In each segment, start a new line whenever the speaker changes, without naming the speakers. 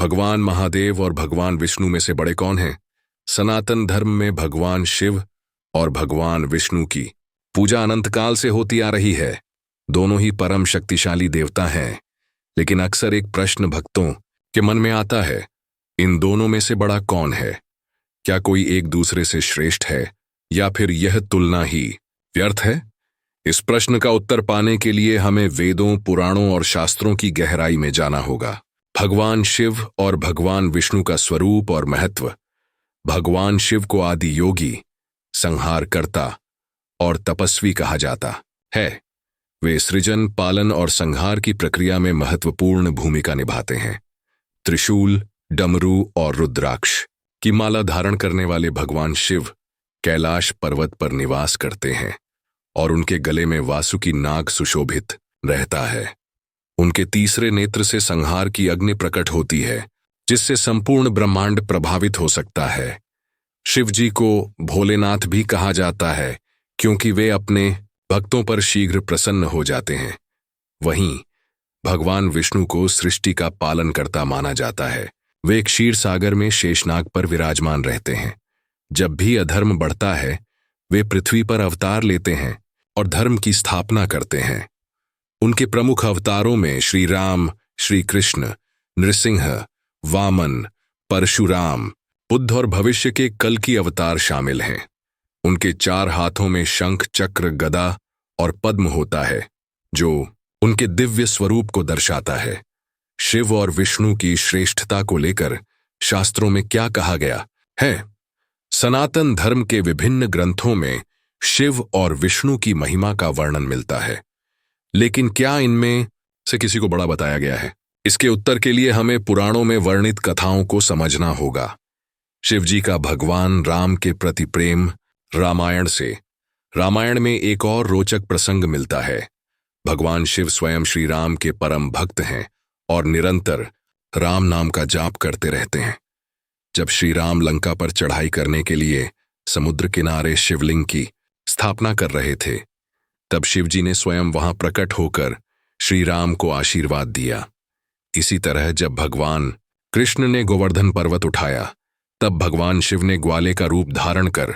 भगवान महादेव और भगवान विष्णु में से बड़े कौन हैं? सनातन धर्म में भगवान शिव और भगवान विष्णु की पूजा अनंत काल से होती आ रही है। दोनों ही परम शक्तिशाली देवता हैं, लेकिन अक्सर एक प्रश्न भक्तों के मन में आता है, इन दोनों में से बड़ा कौन है? क्या कोई एक दूसरे से श्रेष्ठ है या फिर यह तुलना ही व्यर्थ है? इस प्रश्न का उत्तर पाने के लिए हमें वेदों, पुराणों और शास्त्रों की गहराई में जाना होगा। भगवान शिव और भगवान विष्णु का स्वरूप और महत्व। भगवान शिव को आदि योगी, संहारकर्ता और तपस्वी कहा जाता है। वे सृजन, पालन और संहार की प्रक्रिया में महत्वपूर्ण भूमिका निभाते हैं। त्रिशूल, डमरू और रुद्राक्ष की माला धारण करने वाले भगवान शिव कैलाश पर्वत पर निवास करते हैं और उनके गले में वासुकी नाग सुशोभित रहता है। उनके तीसरे नेत्र से संहार की अग्नि प्रकट होती है, जिससे संपूर्ण ब्रह्मांड प्रभावित हो सकता है। शिव जी को भोलेनाथ भी कहा जाता है, क्योंकि वे अपने भक्तों पर शीघ्र प्रसन्न हो जाते हैं। वहीं भगवान विष्णु को सृष्टि का पालनकर्ता माना जाता है। वे क्षीर सागर में शेषनाग पर विराजमान रहते हैं। जब भी अधर्म बढ़ता है, वे पृथ्वी पर अवतार लेते हैं और धर्म की स्थापना करते हैं। उनके प्रमुख अवतारों में श्री राम, श्री कृष्ण, नृसिंह, वामन, परशुराम, बुद्ध और भविष्य के कल की अवतार शामिल हैं। उनके 4 हाथों में शंख, चक्र, गदा और पद्म होता है, जो उनके दिव्य स्वरूप को दर्शाता है। शिव और विष्णु की श्रेष्ठता को लेकर शास्त्रों में क्या कहा गया है? सनातन धर्म के विभिन्न ग्रंथों में शिव और विष्णु की महिमा का वर्णन मिलता है, लेकिन क्या इनमें से किसी को बड़ा बताया गया है? इसके उत्तर के लिए हमें पुराणों में वर्णित कथाओं को समझना होगा। शिव जी का भगवान राम के प्रति प्रेम रामायण में एक और रोचक प्रसंग मिलता है। भगवान शिव स्वयं श्री राम के परम भक्त हैं और निरंतर राम नाम का जाप करते रहते हैं। जब श्री राम लंका पर चढ़ाई करने के लिए समुद्र किनारे शिवलिंग की स्थापना कर रहे थे, तब शिव जी ने स्वयं वहां प्रकट होकर श्री राम को आशीर्वाद दिया। इसी तरह जब भगवान कृष्ण ने गोवर्धन पर्वत उठाया, तब भगवान शिव ने ग्वाले का रूप धारण कर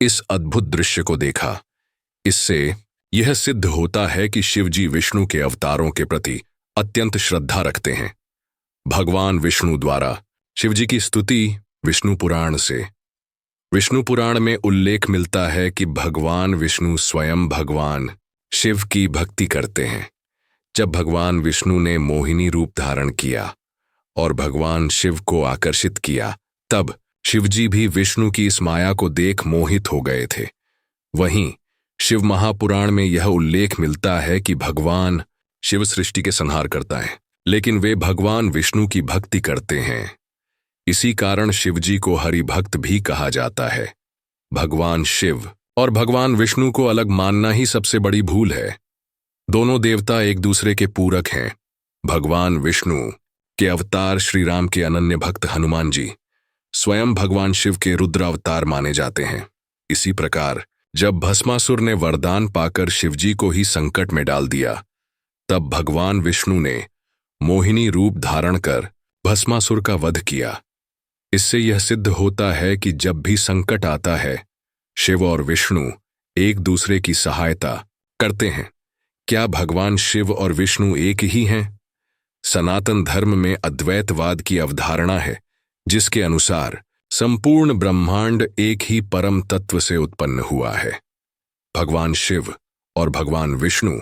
इस अद्भुत दृश्य को देखा। इससे यह सिद्ध होता है कि शिव जी विष्णु के अवतारों के प्रति अत्यंत श्रद्धा रखते हैं। भगवान विष्णु द्वारा शिव जी की स्तुति विष्णु पुराण से। विष्णु पुराण में उल्लेख मिलता है कि भगवान विष्णु स्वयं भगवान शिव की भक्ति करते हैं। जब भगवान विष्णु ने मोहिनी रूप धारण किया और भगवान शिव को आकर्षित किया, तब शिव जी भी विष्णु की इस माया को देख मोहित हो गए थे। वहीं शिव महापुराण में यह उल्लेख मिलता है कि भगवान शिव सृष्टि के संहार करता है, लेकिन वे भगवान विष्णु की भक्ति करते हैं। इसी कारण शिव जी को हरि भक्त भी कहा जाता है। भगवान शिव और भगवान विष्णु को अलग मानना ही सबसे बड़ी भूल है। दोनों देवता एक दूसरे के पूरक हैं। भगवान विष्णु के अवतार श्री राम के अनन्य भक्त हनुमान जी स्वयं भगवान शिव के रुद्र अवतार माने जाते हैं। इसी प्रकार जब भस्मासुर ने वरदान पाकर शिवजी को ही संकट में डाल दिया, तब भगवान विष्णु ने मोहिनी रूप धारण कर भस्मासुर का वध किया। इससे यह सिद्ध होता है कि जब भी संकट आता है, शिव और विष्णु एक दूसरे की सहायता करते हैं। क्या भगवान शिव और विष्णु एक ही हैं? सनातन धर्म में अद्वैतवाद की अवधारणा है, जिसके अनुसार संपूर्ण ब्रह्मांड एक ही परम तत्व से उत्पन्न हुआ है। भगवान शिव और भगवान विष्णु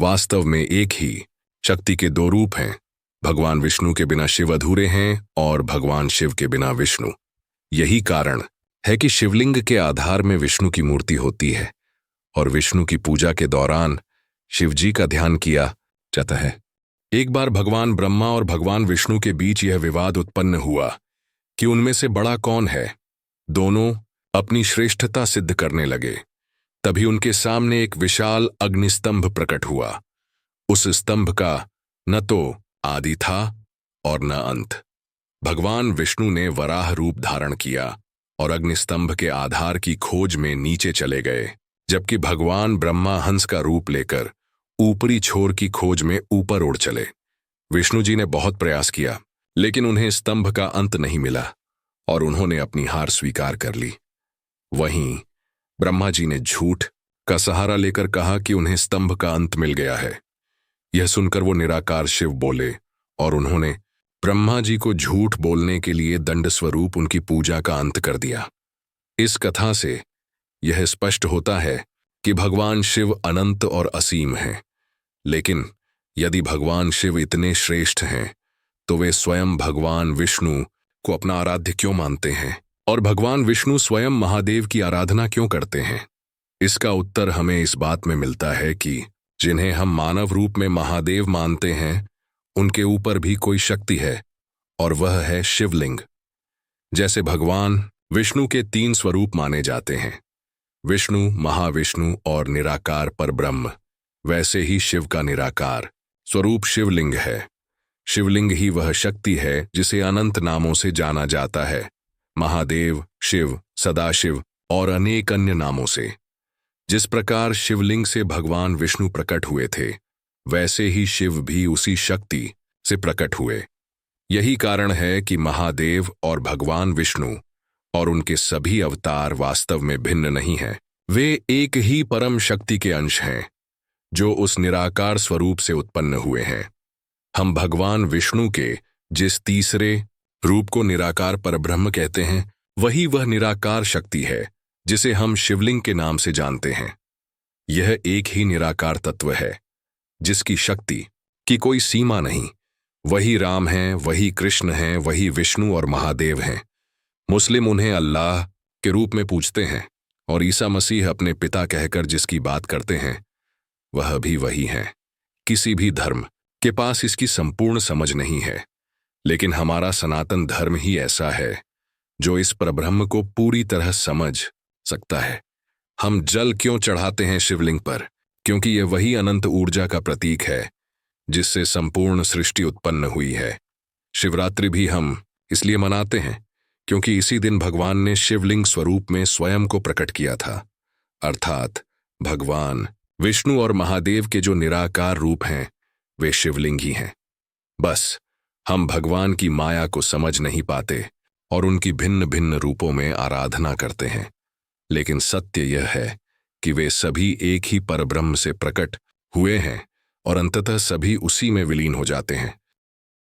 वास्तव में एक ही शक्ति के 2 रूप हैं। भगवान विष्णु के बिना शिव अधूरे हैं और भगवान शिव के बिना विष्णु। यही कारण है कि शिवलिंग के आधार में विष्णु की मूर्ति होती है और विष्णु की पूजा के दौरान शिव जी का ध्यान किया जाता है। एक बार भगवान ब्रह्मा और भगवान विष्णु के बीच यह विवाद उत्पन्न हुआ कि उनमें से बड़ा कौन है। दोनों अपनी श्रेष्ठता सिद्ध करने लगे। तभी उनके सामने एक विशाल अग्निस्तंभ प्रकट हुआ। उस स्तंभ का न तो आदि था और न अंत। भगवान विष्णु ने वराह रूप धारण किया और अग्निस्तंभ के आधार की खोज में नीचे चले गए, जबकि भगवान ब्रह्मा हंस का रूप लेकर ऊपरी छोर की खोज में ऊपर उड़ चले। विष्णु जी ने बहुत प्रयास किया, लेकिन उन्हें स्तंभ का अंत नहीं मिला और उन्होंने अपनी हार स्वीकार कर ली। वहीं ब्रह्मा जी ने झूठ का सहारा लेकर कहा कि उन्हें स्तंभ का अंत मिल गया है। यह सुनकर वो निराकार शिव बोले और उन्होंने ब्रह्मा जी को झूठ बोलने के लिए दंड स्वरूप उनकी पूजा का अंत कर दिया। इस कथा से यह स्पष्ट होता है कि भगवान शिव अनंत और असीम हैं। लेकिन यदि भगवान शिव इतने श्रेष्ठ हैं तो वे स्वयं भगवान विष्णु को अपना आराध्य क्यों मानते हैं और भगवान विष्णु स्वयं महादेव की आराधना क्यों करते हैं? इसका उत्तर हमें इस बात में मिलता है कि जिन्हें हम मानव रूप में महादेव मानते हैं उनके ऊपर भी कोई शक्ति है और वह है शिवलिंग। जैसे भगवान विष्णु के 3 स्वरूप माने जाते हैं, विष्णु, महाविष्णु और निराकार परब्रह्म, वैसे ही शिव का निराकार स्वरूप शिवलिंग है। शिवलिंग ही वह शक्ति है जिसे अनंत नामों से जाना जाता है, महादेव, शिव, सदाशिव और अनेक अन्य नामों से। जिस प्रकार शिवलिंग से भगवान विष्णु प्रकट हुए थे, वैसे ही शिव भी उसी शक्ति से प्रकट हुए। यही कारण है कि महादेव और भगवान विष्णु और उनके सभी अवतार वास्तव में भिन्न नहीं हैं। वे एक ही परम शक्ति के अंश हैं जो उस निराकार स्वरूप से उत्पन्न हुए हैं। हम भगवान विष्णु के जिस तीसरे रूप को निराकार परब्रह्म कहते हैं, वही वह निराकार शक्ति है जिसे हम शिवलिंग के नाम से जानते हैं। यह एक ही निराकार तत्व है जिसकी शक्ति की कोई सीमा नहीं। वही राम हैं, वही कृष्ण हैं, वही विष्णु और महादेव हैं। मुस्लिम उन्हें अल्लाह के रूप में पूजते हैं और ईसा मसीह अपने पिता कहकर जिसकी बात करते हैं वह भी वही हैं। किसी भी धर्म के पास इसकी संपूर्ण समझ नहीं है, लेकिन हमारा सनातन धर्म ही ऐसा है जो इस परब्रह्म को पूरी तरह समझ सकता है। हम जल क्यों चढ़ाते हैं शिवलिंग पर? क्योंकि यह वही अनंत ऊर्जा का प्रतीक है जिससे संपूर्ण सृष्टि उत्पन्न हुई है। शिवरात्रि भी हम इसलिए मनाते हैं क्योंकि इसी दिन भगवान ने शिवलिंग स्वरूप में स्वयं को प्रकट किया था, अर्थात भगवान विष्णु और महादेव के जो निराकार रूप हैं वे शिवलिंग ही हैं। बस हम भगवान की माया को समझ नहीं पाते और उनकी भिन्न भिन्न रूपों में आराधना करते हैं। लेकिन सत्य यह है कि वे सभी एक ही परब्रह्म से प्रकट हुए हैं और अंततः सभी उसी में विलीन हो जाते हैं।